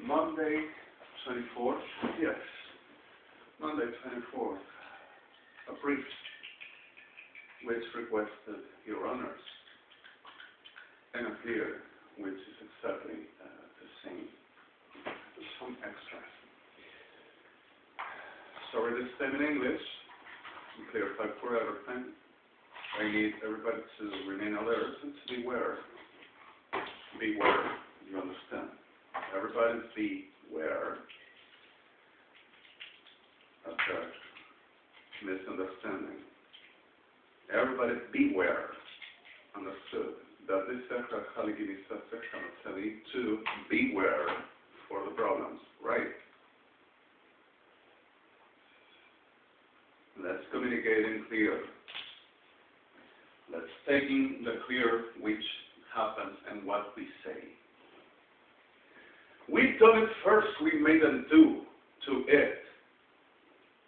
Monday 24th, yes, Monday 24th, a brief which requested Your Honors, and a clear which is exactly the same, some extras. Sorry, this time in English, to clarify for everything. I need everybody to remain alert and to beware. Beware, you understand? Everybody beware of the misunderstanding. Everybody beware, understood, that this sector to beware for the problems, right? Let's communicate in clear. Let's take in the clear which happens and what we say. We've done it first, we made them do to it.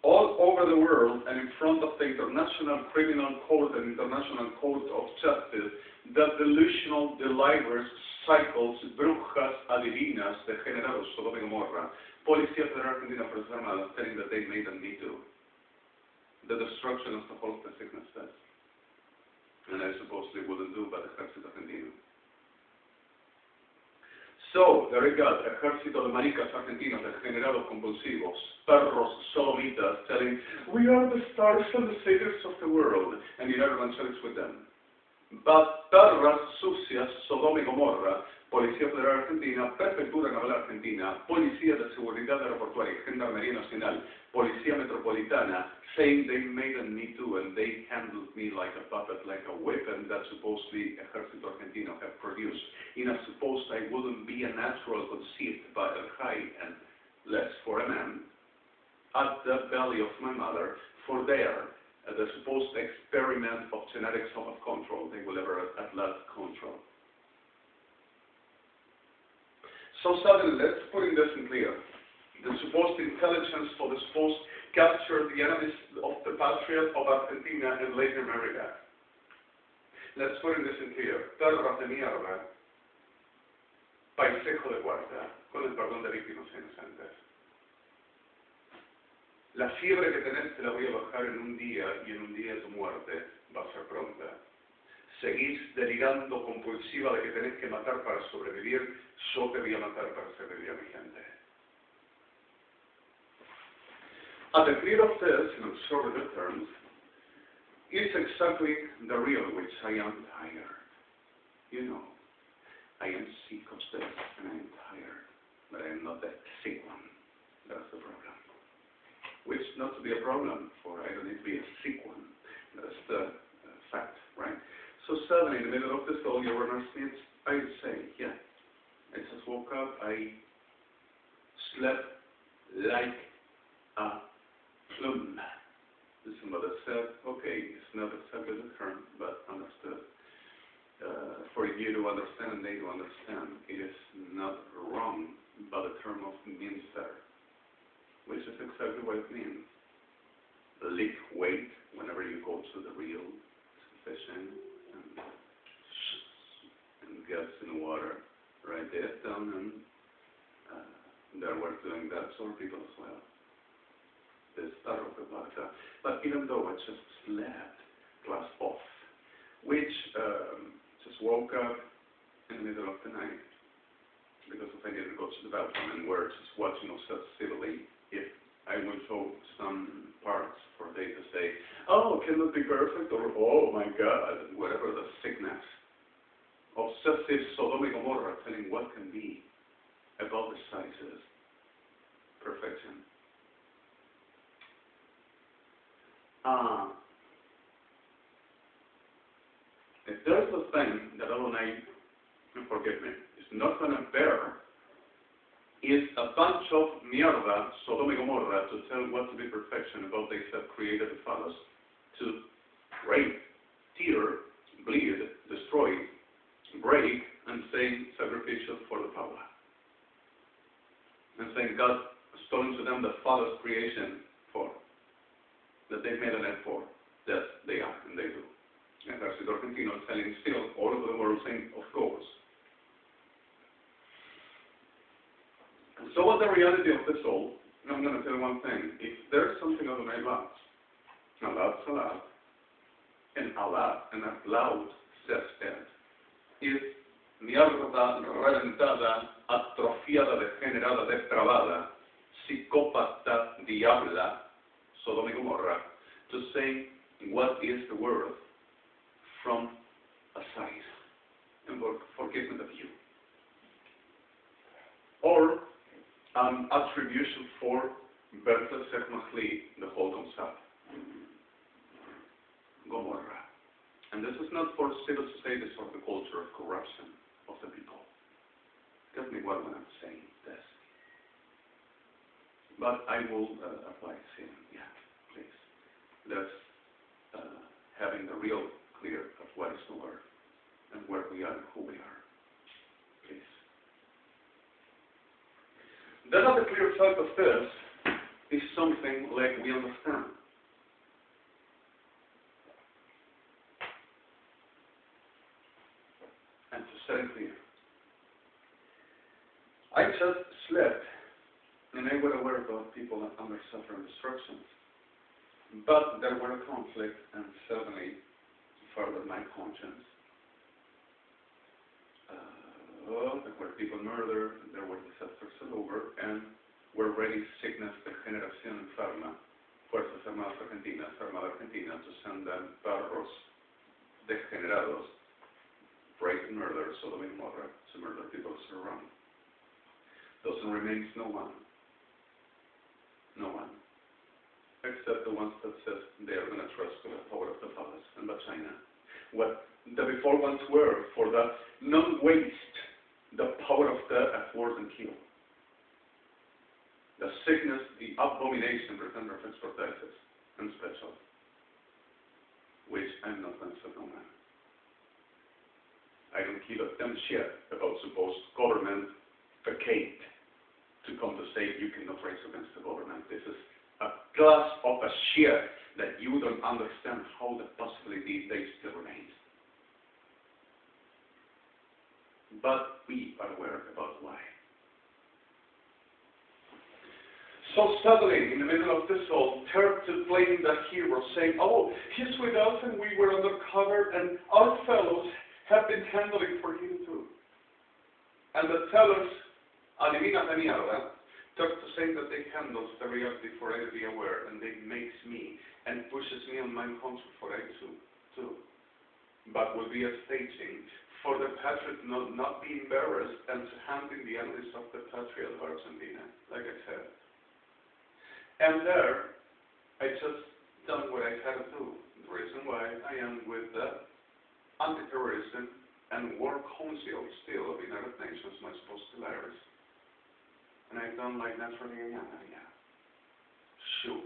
All over the world and in front of the International Criminal Court and International Court of Justice, the delusional, delirious cycles, brujas, adivinas, degenerados, Sodoma y Gomorra, Policía Federal Argentina, Fuerzas Armadas, telling that they made them me do. The destruction of the whole of the sickness test. And I supposedly wouldn't do, but the Ejército Argentino. So, there we got Ejército de Maricas Argentinos, degenerados compulsivos, perros sodomitas, telling, we are the stars and the saviors of the world, and yet everyone checks with them. But perras sucias, Sodoma y Gomorra, Policía Federal Argentina, Prefectura Naval Argentina, Policía de Seguridad Aeroportuaria, Gendarmería Nacional, Policía Metropolitana, saying they made me too, and they handled me like a puppet, like a weapon that supposedly Ejército Argentino have produced. In a supposed I wouldn't be a natural conceived by a high and less for a man, at the belly of my mother, for there, the supposed experiment of genetics of control, they will ever at last control. So suddenly, let's put in this in clear. The supposed intelligence for the supposed capture the enemies of the patriot of Argentina and Latin America. Let's put in this in clear. Perras de mierda, paisejo de guarda, con el perdón de víctimas inocentes. La fiebre que tenés te la voy a bajar en un día y en un día tu muerte va a ser pronta. Seguís delirando compulsiva de que tenés que matar para sobrevivir, yo te voy a matar para servir a mi gente. At the clear of this, in observative terms, is exactly the real which I am tired. You know, I am sick of this and I am tired, but I am not the sick one. That's the problem. Which not to be a problem, for I don't need to be a sick one. That's the fact, right? So suddenly, in the middle of this, all your runners needs, I would say, yeah. I just woke up, I slept like a plum. Somebody said, okay, it's not exactly the term, but understood. For you to understand and they to understand, it is not wrong, but the term of means better. Which is exactly what it means. Lick weight whenever you go to the real fishing and gets in water, right there down, and there were doing that sort of people as well. They start off about that. But even though I just slept, class off, which just woke up in the middle of the night because if I needed to go to the bathroom and we're just watching ourselves civilly. If I will show some parts for they to say, oh, can it be perfect? Or, oh my God, whatever the sickness. Obsessive Sodoma y Gomorra telling what can be about the sizes. Perfection. If there's a thing that Adonai, forgive me, is not going to bear, is a bunch of mierda, Sodoma y Gomorra, to tell what to be perfection about they have created the phallus, to rape, tear, bleed, destroy, break, and say sacrificial for the power. And saying God stolen to them the phallus creation for, that they made an effort, that they are, and they do. And Ejército Argentino telling still all over the world saying, of course. So what's the reality of this all? I'm going to tell you one thing. If there's something out of my mouth, a lot, and loud says it, is mierda reventada, atrofiada, degenerada, depravada, psicópata, diabla, Sodoma y Gomorra, to say what is the word from a side, and forgive me the view. Or an attribution for Bertha Sekmachli, the whole concept. Gomorrah. And this is not for civil societies or the culture of corruption of the people. Get me well when I'm saying this. But I will apply sin. Yeah, please. Let's having the real clear of what is the word and where we are and who we are. Please. Then on the clear side of this is something like we understand. And to set it clear. I just slept and I was aware about people under suffering destructions. But there were a conflict and suddenly furthered my conscience. There were people murdered, there were disasters all over, and were ready sickness, degeneración enferma, Fuerzas Armadas Argentinas, Armada Argentina, to send them perros degenerados, rape and murder, Sodoma and Gomorra, to murder people around. Doesn't remain no one. No one. Except the ones that says they are going to trust to the power of the palace and by China. What the before ones were for that non-waste the power of the at wars and kill. The sickness, the abomination, pretender of expertises and special, which I'm not going to say no man. I don't give a damn shit about supposed government vacate to come to say you cannot raise against the government. This is a glass of a shit that you don't understand how the possibility they still remains. But we are aware about why. So suddenly, in the middle of this all, turn to playing the hero, saying, oh, he's with us and we were undercover and our fellows have been handling for him too. And the tellers, adivina de mierda, start to say that they handle the reality for I to be aware, and they makes me and pushes me on my country for I to too. But will be a staging for the patriot not be embarrassed and to handling the enemies of the patriot of Argentina, like I said. And there, I just done what I had to do. The reason why I am with the Anti-Terrorism and War Council still of the United Nations, my postularis. And I've done like naturally, yeah. Shoo.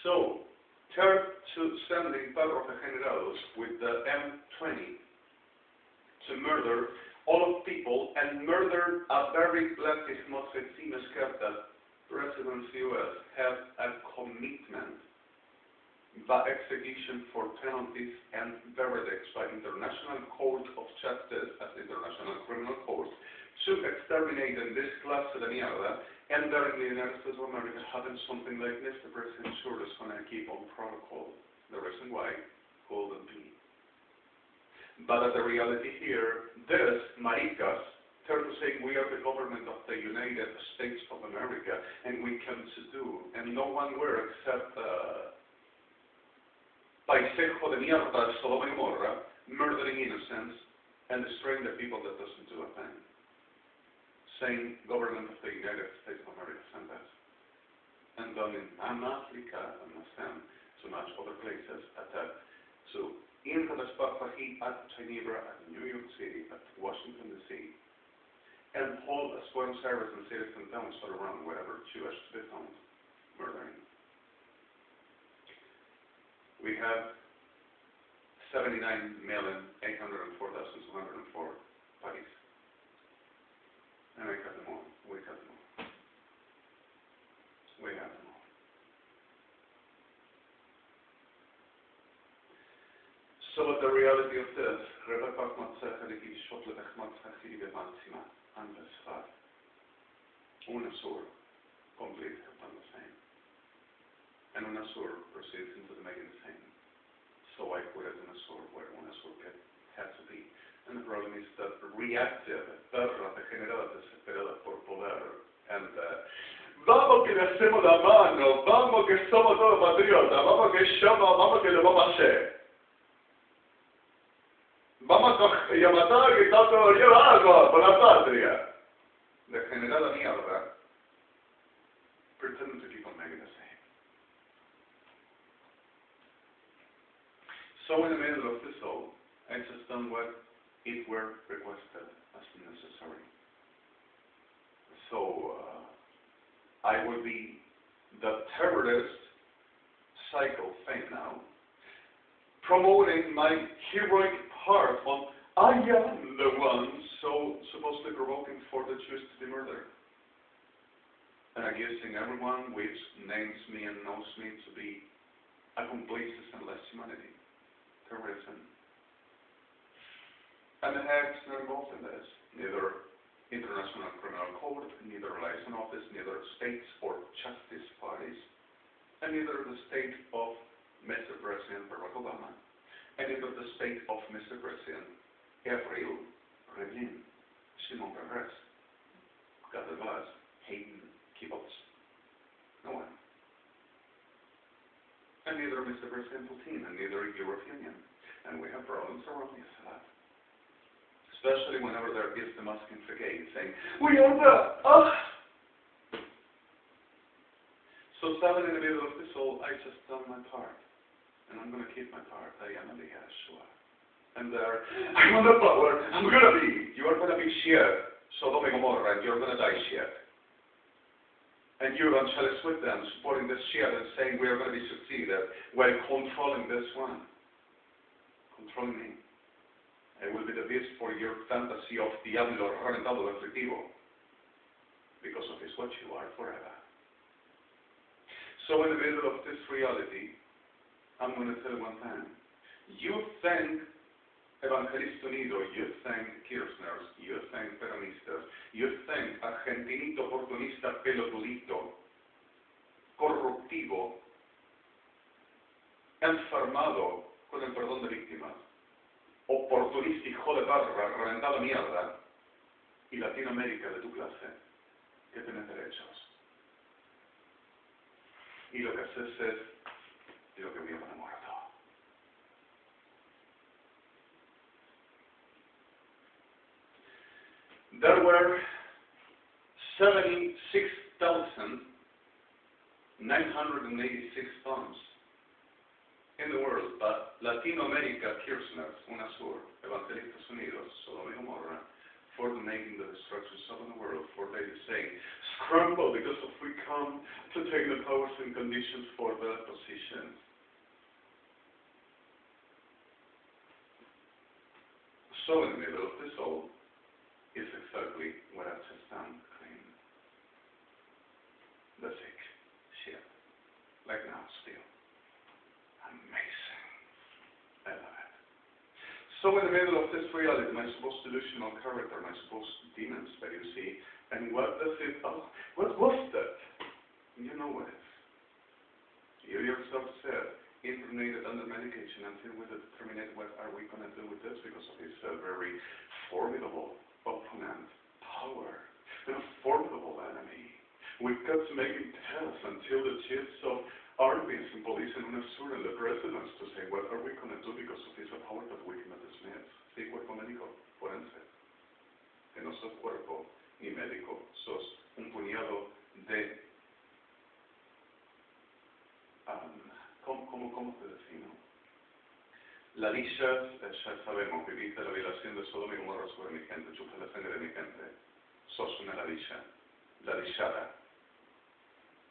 So, turn to sending perros degenerados with the M20 to murder all of people and murder a very blessed HICIMOS that President US have a commitment by execution for penalties and verdicts by International Court of Justice as International Criminal Court to exterminate in this class de mierda, and there in the United States of America having something like Mr. President sure is going to keep on protocol. The reason why couldn't be. But the reality here, this maricas turn to say we are the government of the United States of America and we can do, and no one were except paisejo de mierda, Sodoma y Gomorra, murdering innocents and destroying the people that doesn't do a thing. Saying government of the United States of America sent us. And done in Africa and so much other places attacked. So in the Spafahi at Geneva, at New York City, at Washington DC, and Paul as Buenos Aires and cities and towns all around wherever Jewish to be found, murdering. We have 79,804,204 bodies. And we cut them all. We cut them all. We have them all. So So what the reality of this, Rebecca Matzah, the Shotlet Matzah, the Maxima, and the Sfat. UNASUR, complete, upon the same. And UNASUR proceeds into the making the same. So I put it UNASUR where UNASUR had to be. And the problem is that reactive, perra, degenerada, desesperada por poder, and vamos que le hacemos la mano, vamos que somos todos patriotas, vamos que somos, vamos que lo vamos a hacer. Vamos a matar que tanto lleva algo por la patria. Degenerada mierda. Pretending to keep on making the same. So in the middle of this all, I just done what it were requested as necessary. So I will be the terrorist cycle thing now, promoting my heroic part on I am the one so supposedly provoking for the Jews to be murdered. And accusing everyone which names me and knows me to be a complete systemless humanity, terrorism. And the HACs not involved in this, neither International Criminal Court, neither liaison office, neither states or justice parties, and neither the state of Mr. President Barack Obama, and neither the state of Mr. President Avril Lavigne, Shimon Peres, Gadevaz, Hayden, Kibbutz. No one. And neither Mr. President Putin, and neither European Union. And we have problems around this a lot. Especially whenever there is the Muslim brigade saying, we are the So standing in the middle of this all, I just done my part. And I'm going to keep my part. I am a Yeshua. And there, I'm on the power. I'm going to be. You are going to be shit. Sodom and Gomorrah, and you're going to die shit. And you evangelists with them, supporting this shit and saying we are going to be succeeded while controlling this one. Controlling me. I will be the beast for your fantasy of Diablo reventado efectivo. Because of this, what you are forever. So in the middle of this reality, I'm going to tell you one thing. You think Evangelista Unido, you think Kirchners, you think Peronistas, you think argentinito, oportunista, pelotudito, corruptivo, enfermado con el perdón de víctimas, oportunista, hijo de barra, reventado mierda, y Latinoamérica de tu clase, que tienes derechos. Y lo que haces es lo que vio con el muerto. There were 76,986 tons in the world, but Latinoamérica, Kirchners, UNASUR, Evangelistas Unidos, Sodoma y Gomorrah, for the making the destruction of the world, for they saying, scramble because if we come to take the powers and conditions for the positions. So in the middle of this all is exactly what I've just done, clean. The sick shit. Like now, still. Amazing. I love it. So in the middle of this reality, my supposed delusional character, my supposed demons that you see, and what does it, what was that? You know what it is. You yourself said, internated under medication until we determine what are we going to do with this because of this very formidable opponent, power, and a formidable enemy. We've got to make it tests until the chiefs of armies and police and UNASUR and the presidents to say what are we going to do because of this power that we cannot dismiss. Sí, cuerpo médico, forense. Que no sos cuerpo ni médico, sos un puñado de ¿Cómo te decimos? Ladillas, ya sabemos, viviste la violación de Sodoma y Gomorra sobre mi gente, chupas la sangre de mi gente. Sos una ladilla, ladillada.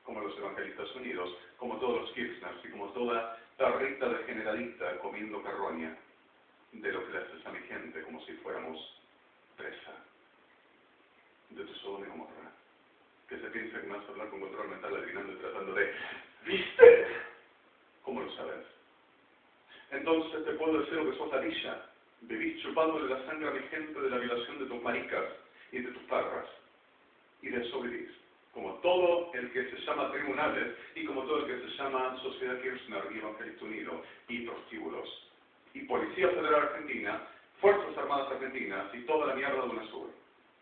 Como los Evangelistas Unidos, como todos los Kirchners y como toda tarrita degeneradita comiendo carroña de lo que le haces a mi gente, como si fuéramos presa de tu Sodoma y Gomorra. Que se piensa que me vas a hablar con control mental adivinando y tratando de ¿viste? ¿Cómo lo sabes? Entonces te puedo decir lo que sos ladilla. Vivís chupándole la sangre a mi gente de la violación de tus maricas y de tus parras. Y desobrevivís. Como todo el que se llama tribunales y como todo el que se llama Sociedad Kirchner y Evangelista Unido y prostíbulos. Y Policía Federal Argentina, Fuerzas Armadas Argentinas y toda la mierda de UNASUR.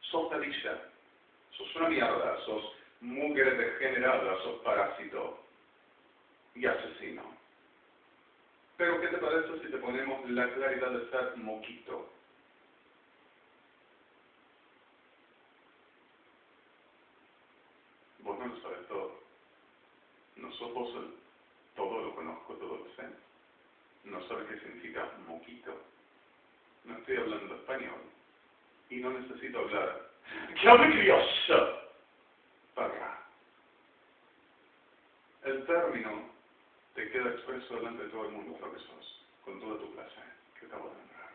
Sos ladilla. Sos una mierda. Sos mugre degenerada. Sos parásito. Y asesino. Pero ¿qué te parece si te ponemos la claridad de ser moquito? Vos no lo sabes todo. No sos vos el todo lo conozco, todo lo sé. No sabes qué significa moquito. No estoy hablando español. Y no necesito hablar. ¡Qué alegría! Parra. El término te queda expreso delante de todo el mundo lo que sos, con toda tu clase que acabo de nombrar.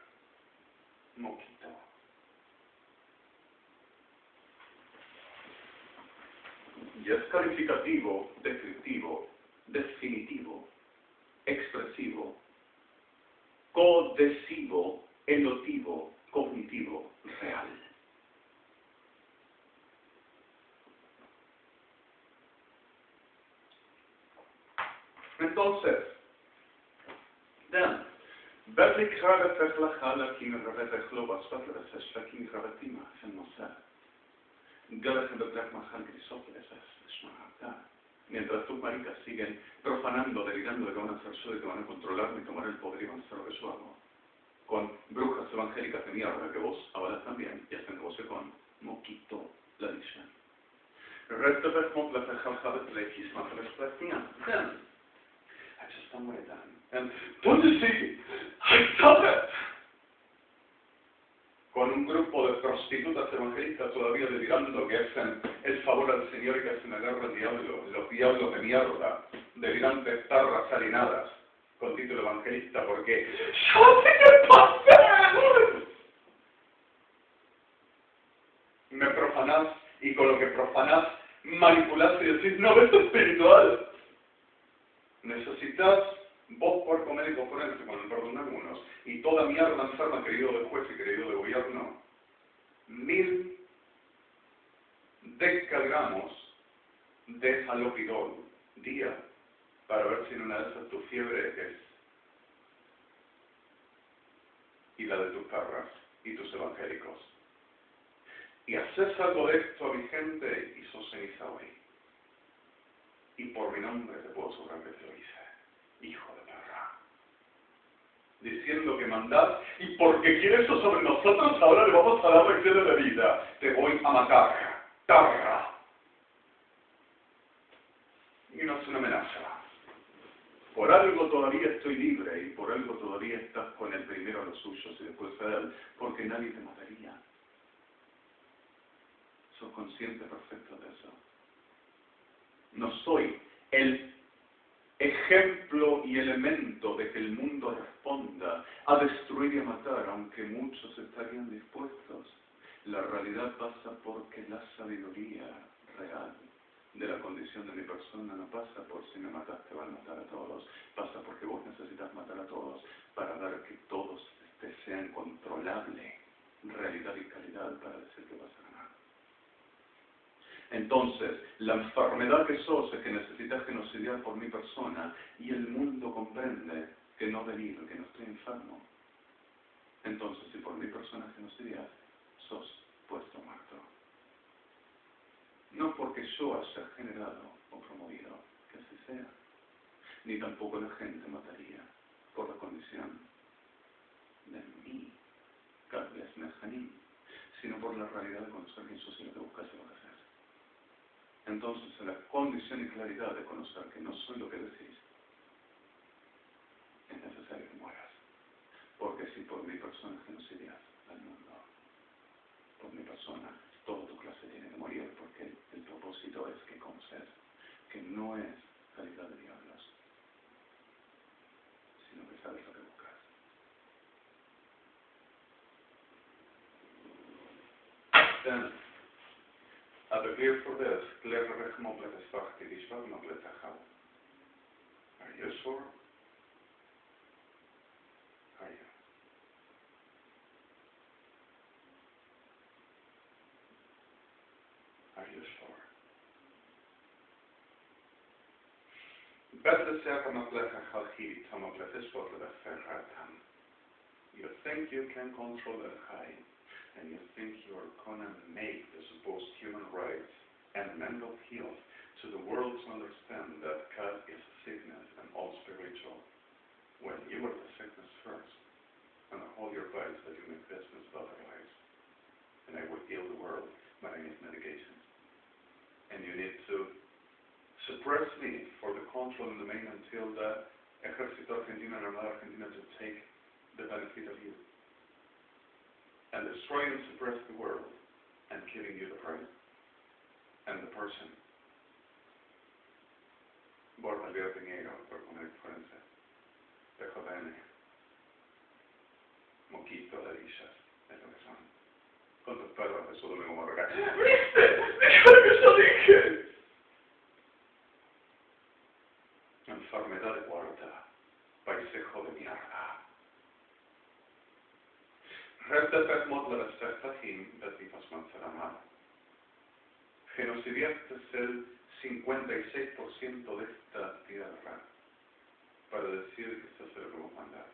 Moquito. Y es calificativo, descriptivo, definitivo, expresivo, codesivo, emotivo, cognitivo, real. Entonces, Berlik Ravetech Lachala King Ravetech Lobas Patras Shaking Ravetima Senmosa. Galachen Betrach Mahal Grisópolis Shmahata. Mientras tus maricas siguen profanando, delirando de que van a hacer yo, de que van a controlarme y tomar el poder y van a hacer lo que yo hago. Con brujas evangélicas de mierda que vos avalas también y hacen negocio con moquito la dicha. Resto Bermont la Fejaljavet Leikisma Felesplatina. I just don't want it done. Entonces sí, I love it. Con un grupo de prostitutas evangelistas todavía delirando que hacen el favor al Señor y que hacen la guerra al diablo, los diablos de mierda, delirantes tarras salinadas, con título evangelista, porque ¡yo sé qué pasa! Me profanás y con lo que profanás manipulás y decís, no, esto es espiritual. Necesitas vos, cuerpo médico forense, con el perdón de algunos, y toda mierda enferma, querido de juez y querido de gobierno, 1000 decagramos de halopidol día, para ver si en una de esas tu fiebre es, y la de tus perras y tus evangélicos. Y haces algo de esto a mi gente y sos ceniza hoy. Y por mi nombre te puedo asegurar que te lo hice, hijo de perra. Diciendo que mandás, y porque quieres eso sobre nosotros, ahora le vamos a dar lecciones de vida. Te voy a matar, tarra. Y no es una amenaza. Por algo todavía estoy libre, y por algo todavía estás con el primero a los suyos y después a él, porque nadie te mataría. Sos consciente perfecto de eso. No soy el ejemplo y elemento de que el mundo responda a destruir y a matar, aunque muchos estarían dispuestos. La realidad pasa porque la sabiduría real de la condición de mi persona no pasa por si me mataste van a matar a todos, pasa porque vos necesitas matar a todos para ver que todos sean controlable, realidad y calidad para decir que vas a ganar. Entonces, la enfermedad que sos es que necesitas genocidiar por mi persona y el mundo comprende que no deliro, que no estoy enfermo. Entonces, si por mi persona genocidias, sos puesto muerto. No porque yo haya generado o promovido que así sea, ni tampoco la gente mataría por la condición de mí, Carles Mejanín, sino por la realidad de conocer quién sos y lo que buscas y lo que haces. Entonces, en la condición y claridad de conocer que no soy lo que decís, es necesario que mueras. Porque si por mi persona genocidias al mundo, por mi persona, toda tu clase tiene que morir, porque el propósito es que conoces que no es calidad de diablos, sino que sabes lo que buscas. Then, at the clear for this, clear rechnoblet is vacht, die schwagnoblet achal. Are you sure? Better circumflexa halhi, tomofletes potla ferratam. You think you can control the high, and you think you're gonna make the supposed human rights and mental health to the world to understand that God is a sickness and all spiritual, when you are the sickness first, and all your advice that you make business otherwise. And I will heal the world, but I need medications. And you need to suppress me for the control and the main until the Ejército Argentino and Armada Argentina to take the benefit of you. And destroy and suppress the world, and giving you the prize and the person. Borja Leo Piñero, por poner diferencia. PJN. Moquito, ladillas, es lo que son. Con tus perros de Sodoma y Gomorra. ¿Viste? ¡Dijo lo que yo dije! Enfermedad de guarda, paisejo de mierda. Räddade mot Larastrafahim, Betifasman Salamar. Genocidiaste el 56% de esta tierra para decir que esto se lo podemos mandar.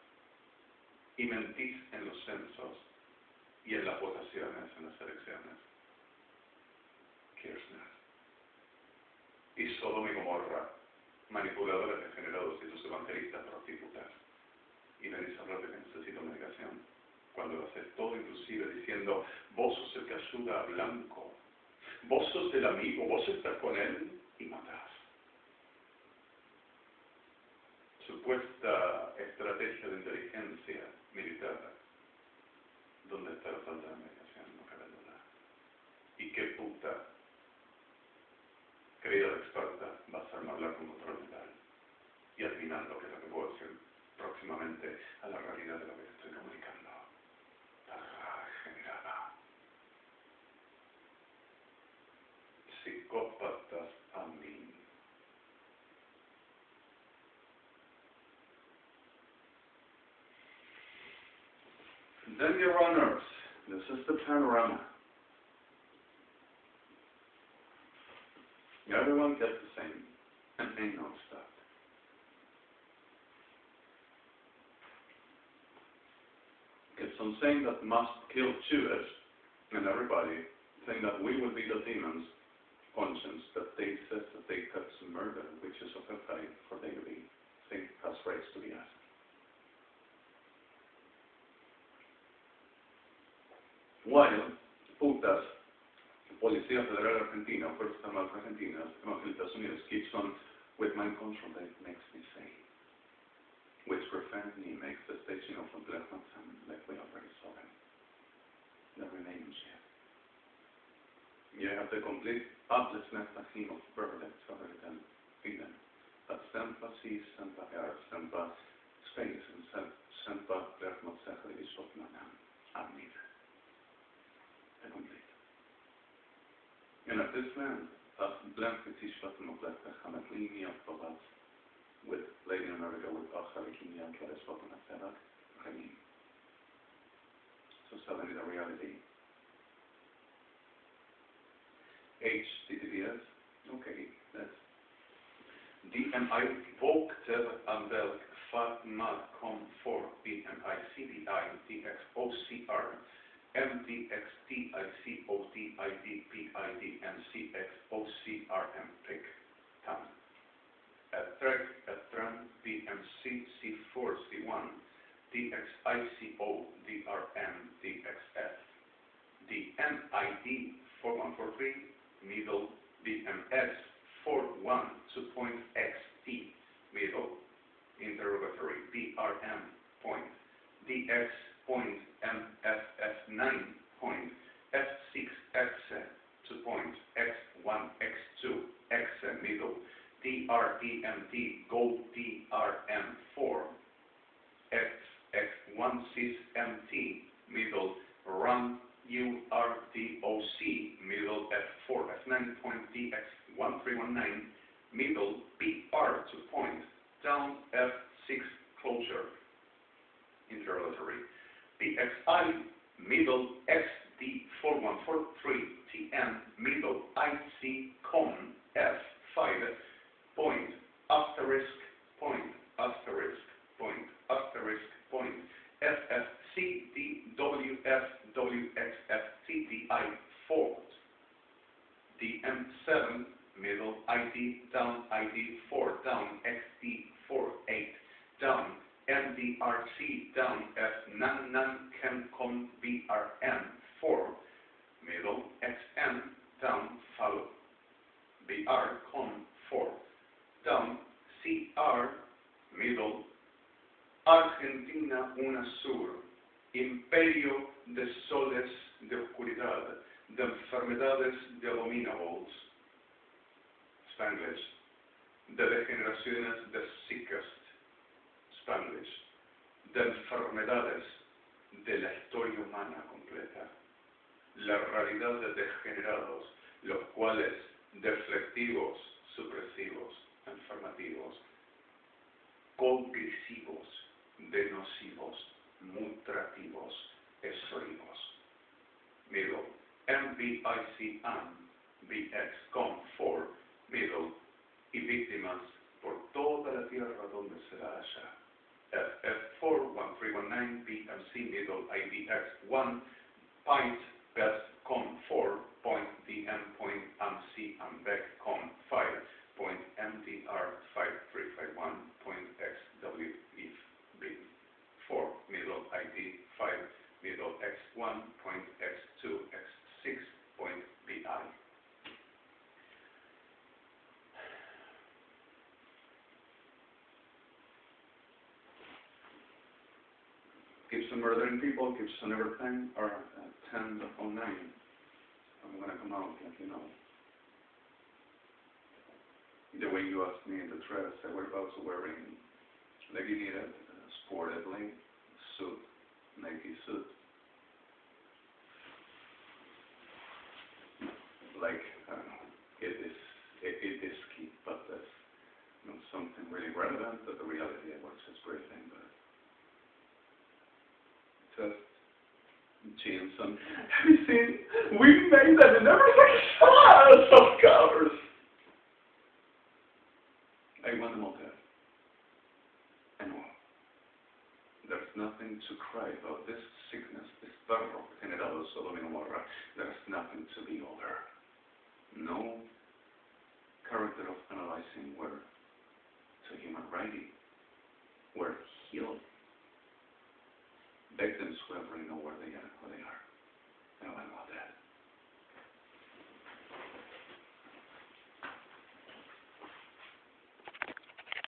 Y mentís en los censos y en las votaciones, en las elecciones. Kirchner. Y Sodoma y Gomorra, manipuladores degenerados y sus evangelistas prostitutas. Y venís a hablar de que necesito medicación, cuando lo haces todo inclusive diciendo, vos sos el que ayuda a Blanco, vos sos el amigo, vos estás con él y matás. Supuesta estrategia de inteligencia militar. ¿Dónde está la falta de medicación? No cabe duda. ¿Y qué puta, querida experta, va a hacerme hablar con control mental? Y adivinando qué es lo que puedo decir próximamente a la realidad de lo que te estoy comunicando. Degenerada. Psicópatas a mí. Then, your honors, this is the panorama. Everyone gets the same, and ain't no stuff. Get some saying that must kill Jewish, and everybody saying that we would be the demons, conscience, that they says that they could murder, which is of a faith for they to be, think has raised to be asked. While putas, Policía Federal Argentina, Fuerzas Armadas Argentinas, Evangelistas Unidos keeps on with mind control that makes me say, which prevent me makes the station of complexity like we already saw them. The remaining shit. You have the complete uplessness of PERDER, Sovereign Freedom. But Sempa sees, Sempa air, Sempa space, and Sempa Bergmotsecher is what I'm neither. The complete. And at this land, as blank Tishat Mokleta Hamatlinia Provats with Lady America with Achalikinia and Kereswap and Aserak, Ramin. So suddenly the reality. HTTPS, okay, that's DMI Volkter Anvelk Fatmat Com4 BMI CBI DXOCR MDXTICODIDPID NCXOCRM PIC TAM Atrek Atran BMC C4 C1 DXICO DRM DXF DMID 4143 middle BMS 41.2.XT middle interrogatory BRM point DX point MFF9 point F6X 2.X1 X2 X middle DREMT Gold DRM4 XX1 Cis MT middle Run URDOC middle F4 F9 point DX1319 middle BR 2 point down F6 closure interrogatory PXI middle XD4143TN middle IC CON F5 point asterisk point, asterisk, point, asterisk, point, FFCDWFWXFTDI forward, DM7 middle ID down ID 4 down XD 48 down MDRC down F NUN CHEMCOM BRM 4 middle XN down follow BR CON 4 down CR middle Argentina UNASUR imperio de soles de oscuridad de enfermedades de abominables Spanglish de degeneraciones de sickest Spanglish de enfermedades de la historia humana completa la realidad de degenerados los cuales deflectivos, supresivos, enfermativos cogresivos, denosivos, mutrativos, exorivos. Middle, MVICAN, BX, COM, 4, middle, y víctimas por toda la tierra donde se la haya. FF41319, BMC, middle, IDX, 1, point, best, COM, 4, point, DM, point, MC, AMBEC, COM, 5, point, MDR, 5351, point, XW, if, B, 4, middle, ID, 5, middle, X1, point, X2, X6, point, BI. Keeps on murdering people, keeps on everything, or 10 on 9. I'm gonna come out, like, you know. The way you asked me in the dress, I was about wearing leggy knitted, sportively, suit, Nike suit. Like, I don't know, it is key, but that's not something really relevant to the reality of what's just breathing, but just jeans and have you seen? We made that in every class of covers. I want them all dead. I know. There's nothing to cry about. This sickness, this perro generado Sodoma y Gomorra, there's nothing to be over. No character of analyzing where to human writing, where healed. Victims who already know where they are,